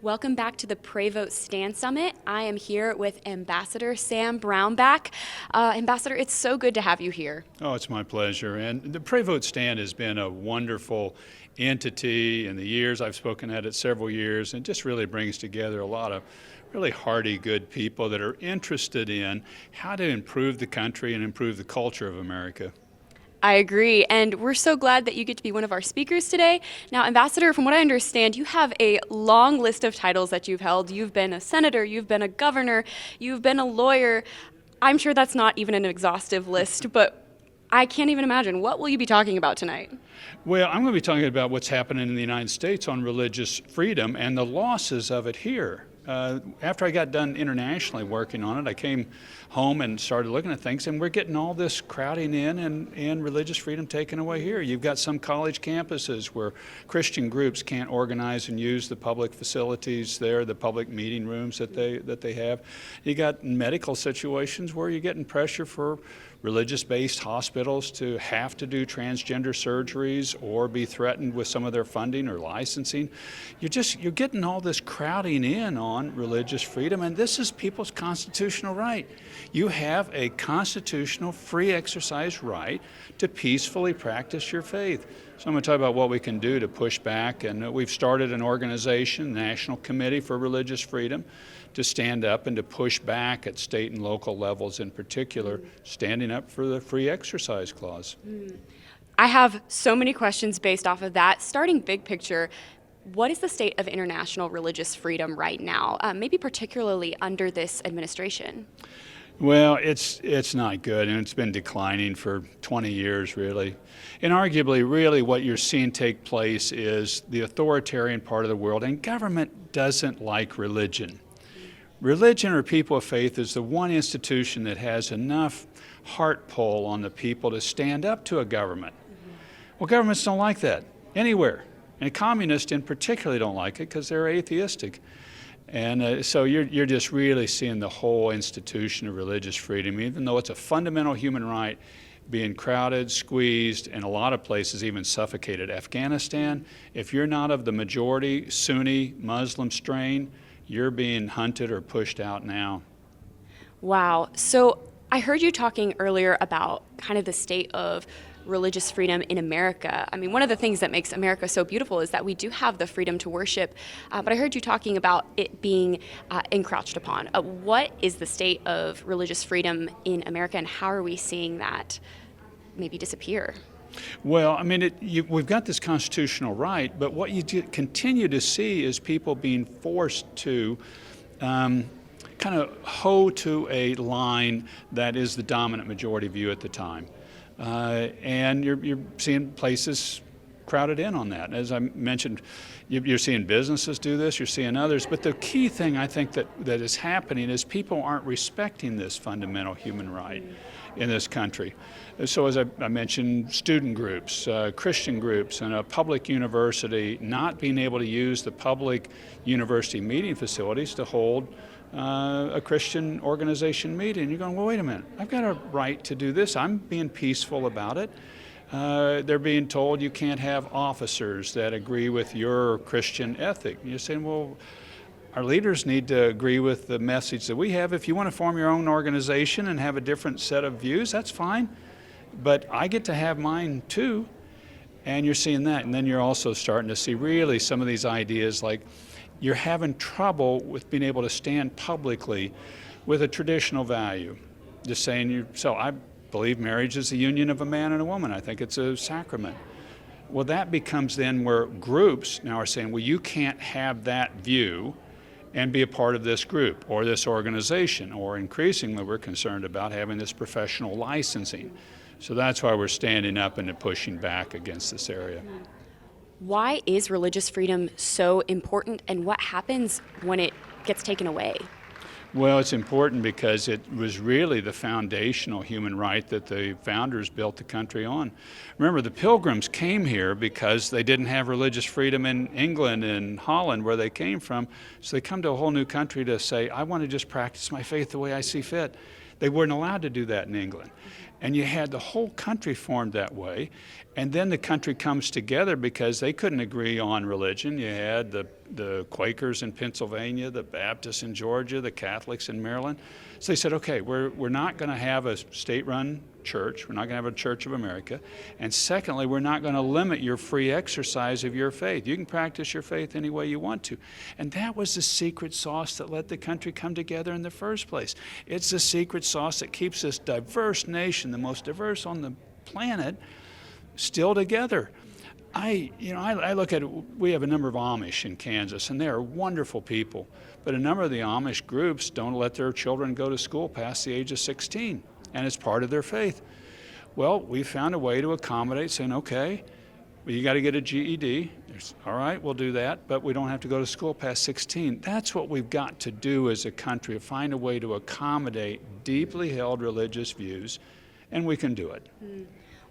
Welcome back to the Pray Vote Stand Summit. I am here with Ambassador Sam Brownback. Ambassador, it's so good to have you here. Oh, it's my pleasure. And the Pray Vote Stand has been a wonderful entity in the years. I've spoken at it several years, and just really brings together a lot of really hearty, good people that are interested in how to improve the country and improve the culture of America. I agree, and we're so glad that you get to be one of our speakers today. Now, Ambassador, from what I understand, you have a long list of titles that you've held. You've been a senator, you've been a governor, you've been a lawyer. I'm sure that's not even an exhaustive list, but I can't even imagine. What will you be talking about tonight? Well, I'm going to be talking about what's happening in the United States on religious freedom and the losses of it here. After I got done internationally working on it, I came home and started looking at things, and we're getting all this crowding in and religious freedom taken away here. You've got some college campuses where Christian groups can't organize and use the public facilities there, the public meeting rooms that they have. You got medical situations where you're getting pressure for religious-based hospitals to have to do transgender surgeries or be threatened with some of their funding or licensing. You're getting all this crowding in on religious freedom, and this is people's constitutional right. You have a constitutional free exercise right to peacefully practice your faith. So I'm going to talk about what we can do to push back, and we've started an organization, National Committee for Religious Freedom, to stand up and to push back at state and local levels in particular, standing up for the free exercise clause. I have so many questions based off of that. Starting big picture, what is the state of international religious freedom right now, maybe particularly under this administration? Well, it's not good, and it's been declining for 20 years, really. And arguably, really, what you're seeing take place is the authoritarian part of the world, and government doesn't like religion. Religion or people of faith is the one institution that has enough heart pull on the people to stand up to a government. Well, governments don't like that anywhere. And communists in particular don't like it because they're atheistic. And so you're just really seeing the whole institution of religious freedom, even though it's a fundamental human right, being crowded, squeezed, and a lot of places even suffocated. Afghanistan, if you're not of the majority Sunni Muslim strain, you're being hunted or pushed out now. Wow. So I heard you talking earlier about kind of the state of religious freedom in America. I mean, one of the things that makes America so beautiful is that we do have the freedom to worship, but I heard you talking about it being encroached upon. What is the state of religious freedom in America, and how are we seeing that maybe disappear? Well, I mean, we've got this constitutional right, but what you continue to see is people being forced to kind of hoe to a line that is the dominant majority view at the time. And you're seeing places crowded in on that. As I mentioned, you're seeing businesses do this, you're seeing others, but the key thing I think that is happening is people aren't respecting this fundamental human right in this country. So as I mentioned, student groups, Christian groups, and a public university not being able to use the public university meeting facilities to hold a Christian organization meeting. You're going, well, wait a minute, I've got a right to do this. I'm being peaceful about it. They're being told you can't have officers that agree with your Christian ethic. You're saying, well, our leaders need to agree with the message that we have. If you want to form your own organization and have a different set of views, that's fine. But I get to have mine too. And you're seeing that. And then you're also starting to see really some of these ideas like you're having trouble with being able to stand publicly with a traditional value. Just saying, so I believe marriage is the union of a man and a woman. I think it's a sacrament. Well, that becomes then where groups now are saying, well, you can't have that view and be a part of this group or this organization, or increasingly we're concerned about having this professional licensing. So that's why we're standing up and pushing back against this area. Why is religious freedom so important, and what happens when it gets taken away? Well, it's important because it was really the foundational human right that the founders built the country on. Remember, the Pilgrims came here because they didn't have religious freedom in England and Holland, where they came from. So they come to a whole new country to say, I want to just practice my faith the way I see fit. They weren't allowed to do that in England. And you had the whole country formed that way. And then the country comes together because they couldn't agree on religion. You had the Quakers in Pennsylvania, the Baptists in Georgia, the Catholics in Maryland. So they said, okay, we're not going to have a state-run church. We're not going to have a Church of America. And secondly, we're not going to limit your free exercise of your faith. You can practice your faith any way you want to. And that was the secret sauce that let the country come together in the first place. It's the secret sauce that keeps this diverse nation, the most diverse on the planet, still together. I look at it, we have a number of Amish in Kansas, and they are wonderful people. But a number of the Amish groups don't let their children go to school past the age of 16, and it's part of their faith. Well, we found a way to accommodate, saying, okay, well, you got to get a GED. All right, we'll do that, but we don't have to go to school past 16. That's what we've got to do as a country, find a way to accommodate deeply held religious views, and we can do it.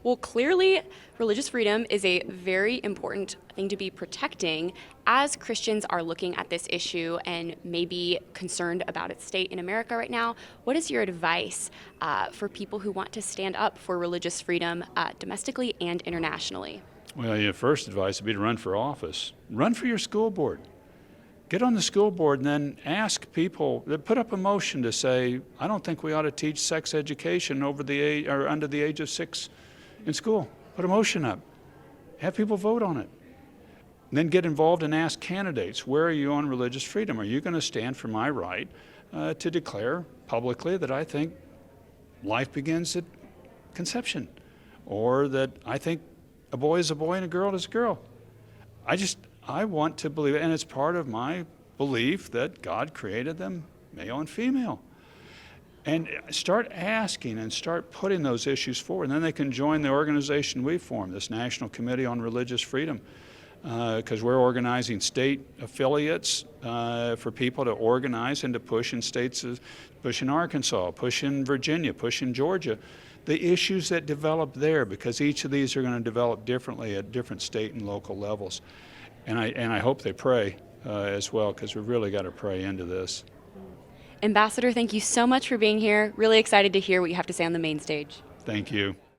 Well, clearly, religious freedom is a very important thing to be protecting as Christians are looking at this issue and maybe concerned about its state in America right now. What is your advice for people who want to stand up for religious freedom domestically and internationally? Well, your first advice would be to run for office. Run for your school board. Get on the school board and then ask people, put up a motion to say, I don't think we ought to teach sex education over the age, or under the age of 6 in school. Put a motion up. Have people vote on it. And then get involved and ask candidates, where are you on religious freedom? Are you going to stand for my right to declare publicly that I think life begins at conception, or that I think a boy is a boy and a girl is a girl? I want to believe it, and it's part of my belief that God created them male and female. And start asking and start putting those issues forward. And then they can join the organization we formed, this National Committee on Religious Freedom, because we're organizing state affiliates for people to organize and to push in states, push in Arkansas, push in Virginia, push in Georgia, the issues that develop there, because each of these are going to develop differently at different state and local levels. And I hope they pray as well, because we've really got to pray into this. Ambassador, thank you so much for being here. Really excited to hear what you have to say on the main stage. Thank you.